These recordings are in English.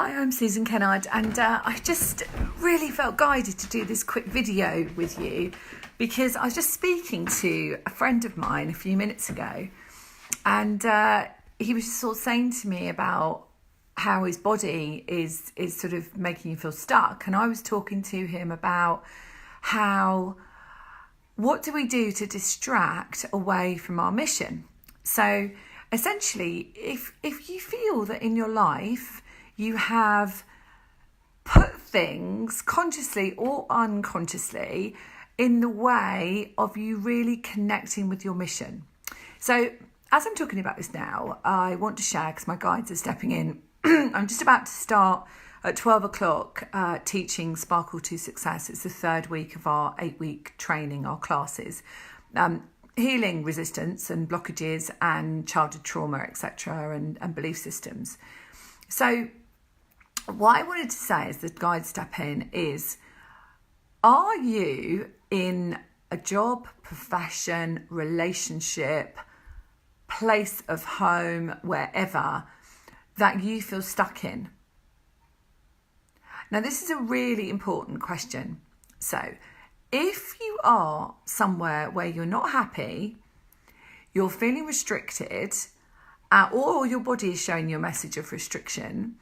Hi, I'm Susan Kennard, and I just really felt guided to do this quick video with you because I was just speaking to a friend of mine a few minutes ago, and he was just sort of saying to me about how his body is sort of making you feel stuck, and I was talking to him about what do we do to distract away from our mission. So essentially, if you feel that in your life you have put things consciously or unconsciously in the way of you really connecting with your mission. So as I'm talking about this now, I want to share, because my guides are stepping in, I'm just about to start at 12 o'clock teaching Sparkle to Success. It's the third week of our 8-week training, our classes. Healing resistance and blockages and childhood trauma, etc., and belief systems. So what I wanted to say as the guides step in is, are you in a job, profession, relationship, place of home, wherever, that you feel stuck in? Now, this is a really important question. So if you are somewhere where you're not happy, you're feeling restricted, or your body is showing you a message of restriction,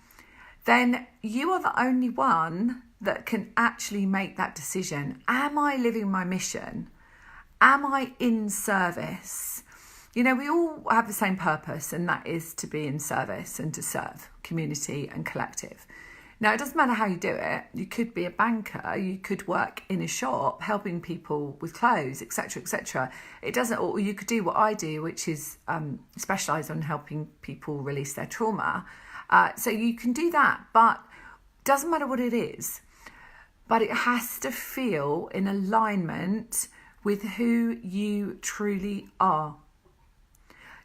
then you are the only one that can actually make that decision. Am I living my mission? Am I in service? You know, we all have the same purpose, and that is to be in service and to serve community and collective. Now, it doesn't matter how you do it. You could be a banker, you could work in a shop helping people with clothes, etc., etc. It doesn't, or you could do what I do, which is specialise on helping people release their trauma. So you can do that, but it doesn't matter what it is. But it has to feel in alignment with who you truly are.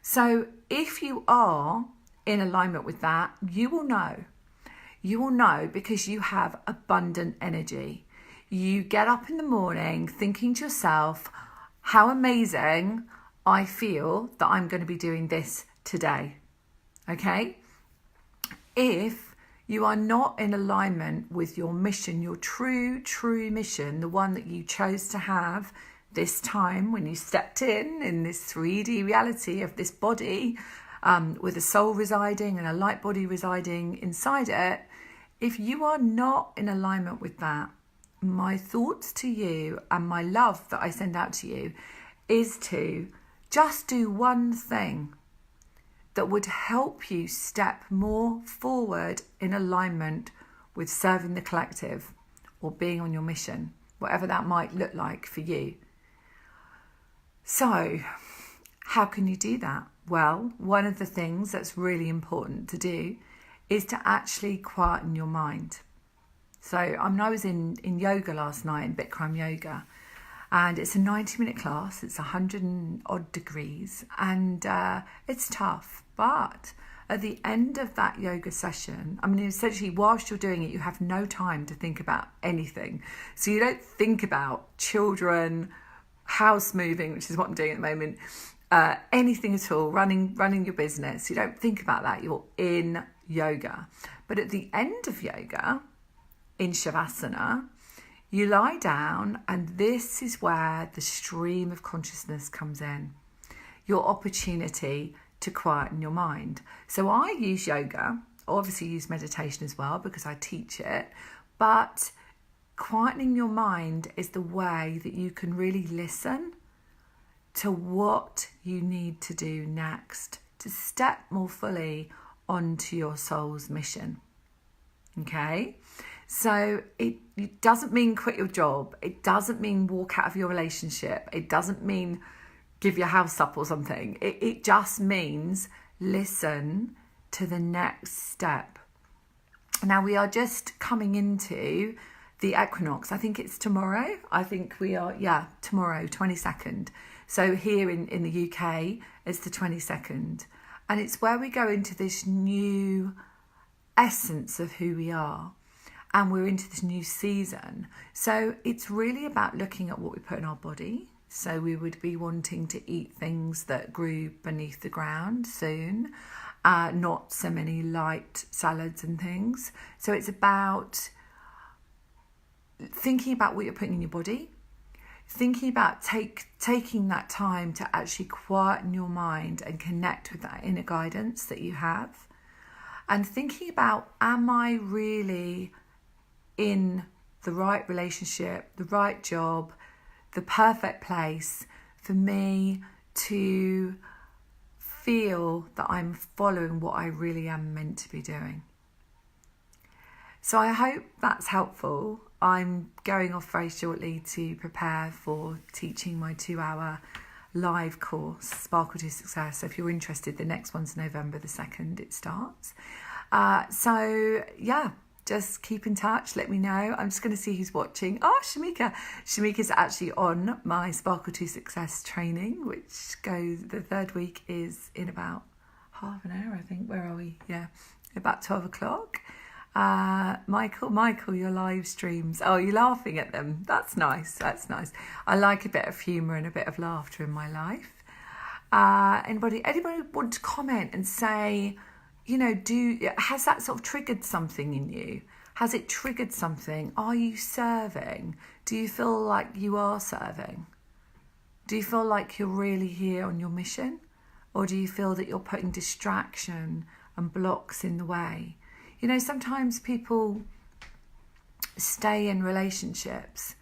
So if you are in alignment with that, you will know. You will know because you have abundant energy. You get up in the morning thinking to yourself, how amazing I feel that I'm going to be doing this today. Okay? If you are not in alignment with your mission, your true mission, the one that you chose to have this time when you stepped in this 3D reality of this body, with a soul residing and a light body residing inside it, if you are not in alignment with that, my thoughts to you and my love that I send out to you is to just do one thing that would help you step more forward in alignment with serving the collective or being on your mission, whatever that might look like for you. So, how can you do that? Well, one of the things that's really important to do is to actually quieten your mind. So I was in yoga last night, in Bikram yoga, and it's a 90-minute class. It's 100 and odd degrees, and it's tough. But at the end of that yoga session, I mean, essentially, whilst you're doing it, you have no time to think about anything. So you don't think about children, house moving, which is what I'm doing at the moment, anything at all, running your business. You don't think about that. You're in yoga. But at the end of yoga, in Shavasana, you lie down, and this is where the stream of consciousness comes in. Your opportunity to quieten your mind. So I use yoga, obviously use meditation as well because I teach it, but quietening your mind is the way that you can really listen to what you need to do next to step more fully onto your soul's mission. Okay? So it doesn't mean quit your job. It doesn't mean walk out of your relationship. It doesn't mean give your house up or something. It just means listen to the next step. Now, we are just coming into the equinox. I think it's tomorrow. I think we are, tomorrow, 22nd. So here in the UK, it's the 22nd. And it's where we go into this new essence of who we are. And we're into this new season. So it's really about looking at what we put in our body. So we would be wanting to eat things that grew beneath the ground soon. not so many light salads and things. So it's about thinking about what you're putting in your body, thinking about taking that time to actually quieten your mind and connect with that inner guidance that you have, and thinking about, am I really in the right relationship, the right job, the perfect place for me to feel that I'm following what I really am meant to be doing. So I hope that's helpful. I'm going off very shortly to prepare for teaching my 2-hour live course, Sparkle to Success. So if you're interested, the next one's November the 2nd, it starts. So yeah, just keep in touch, let me know. I'm just going to see who's watching. Oh, Shamika. Shamika's actually on my Sparkle to Success training, which goes, the 3rd week is in about half an hour, I think. Where are we? Yeah, about 12 o'clock. Michael, your live streams. Oh, you're laughing at them. That's nice. I like a bit of humour and a bit of laughter in my life. Anybody want to comment and say, has that sort of triggered something in you? Has it triggered something? Are you serving? Do you feel like you are serving? Do you feel like you're really here on your mission? Or do you feel that you're putting distraction and blocks in the way? Sometimes people stay in relationships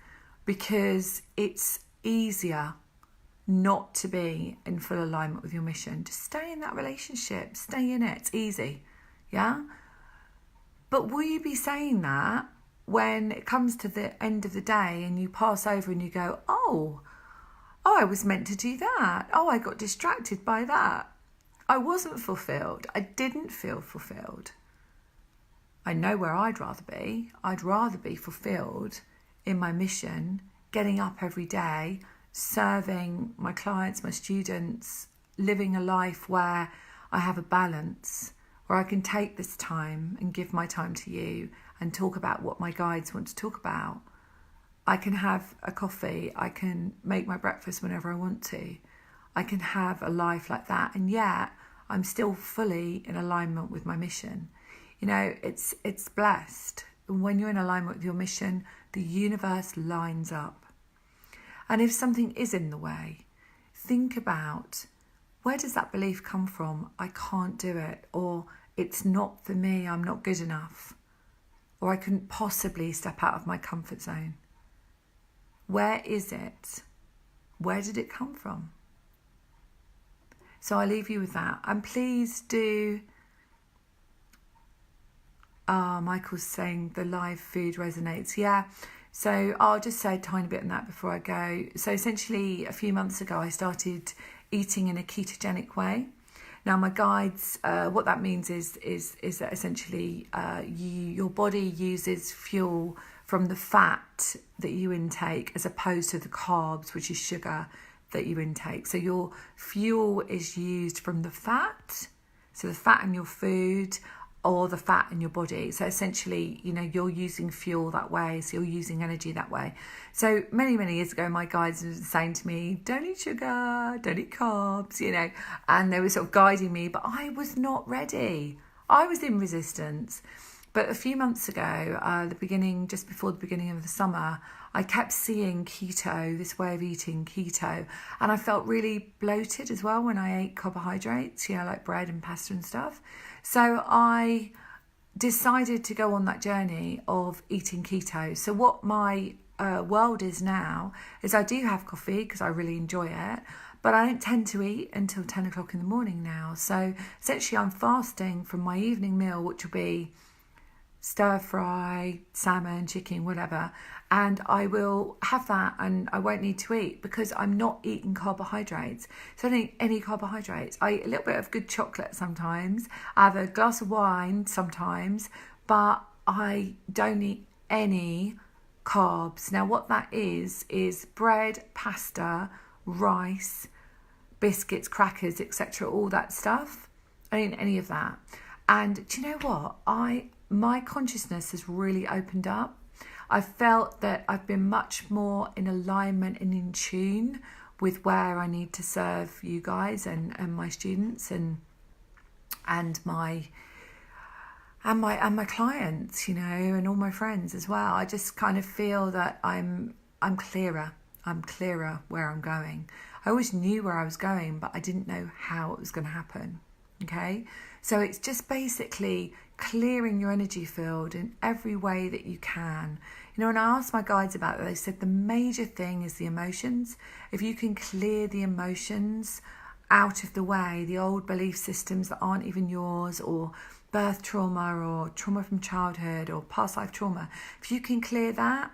because it's easier not to be in full alignment with your mission. Just stay in that relationship, stay in it, it's easy, yeah? But will you be saying that when it comes to the end of the day and you pass over and you go, oh, I was meant to do that. Oh, I got distracted by that. I wasn't fulfilled. I didn't feel fulfilled. I know where I'd rather be. I'd rather be fulfilled in my mission, getting up every day, serving my clients, my students, living a life where I have a balance, where I can take this time and give my time to you and talk about what my guides want to talk about. I can have a coffee. I can make my breakfast whenever I want to. I can have a life like that, and yet I'm still fully in alignment with my mission. It's blessed. And when you're in alignment with your mission, the universe lines up. And if something is in the way, think about, where does that belief come from? I can't do it, or it's not for me, I'm not good enough, or I couldn't possibly step out of my comfort zone. Where is it? Where did it come from? So I leave you with that. And please do... Michael's saying the live food resonates. Yeah, so I'll just say a tiny bit on that before I go. So essentially, a few months ago, I started eating in a ketogenic way. Now, my guides, what that means is that essentially your body uses fuel from the fat that you intake as opposed to the carbs, which is sugar, that you intake. So your fuel is used from the fat, so the fat in your food, or the fat in your body. So essentially, you're using fuel that way, so you're using energy that way. So many years ago, my guides were saying to me, don't eat sugar, don't eat carbs, and they were sort of guiding me, but I was not ready. I was in resistance. But a few months ago, just before the beginning of the summer, I kept seeing keto, this way of eating keto, and I felt really bloated as well when I ate carbohydrates, like bread and pasta and stuff. So I decided to go on that journey of eating keto. So what my world is now is I do have coffee because I really enjoy it, but I don't tend to eat until 10 o'clock in the morning now. So essentially I'm fasting from my evening meal, which will be stir fry, salmon, chicken, whatever, and I will have that and I won't need to eat because I'm not eating carbohydrates. So I don't eat any carbohydrates. I eat a little bit of good chocolate sometimes. I have a glass of wine sometimes, but I don't eat any carbs. Now what that is bread, pasta, rice, biscuits, crackers, etc., all that stuff. I don't eat any of that. And do you know what? My consciousness has really opened up. I felt that I've been much more in alignment and in tune with where I need to serve you guys and my students and and my clients, you know, and all my friends as well. I just kind of feel that I'm clearer. I'm clearer where I'm going. I always knew where I was going, but I didn't know how it was going to happen. Okay, so it's just basically clearing your energy field in every way that you can. You know, when I asked my guides about it, they said the major thing is the emotions. If you can clear the emotions out of the way, the old belief systems that aren't even yours, or birth trauma or trauma from childhood or past life trauma, if you can clear that,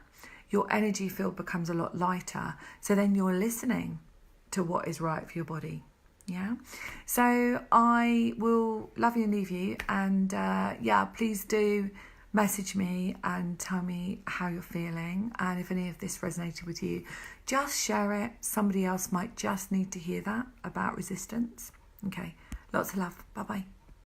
your energy field becomes a lot lighter. So then you're listening to what is right for your body. Yeah. So I will love you and leave you. And please do message me and tell me how you're feeling. And if any of this resonated with you, just share it. Somebody else might just need to hear that about resistance. Okay. Lots of love. Bye-bye.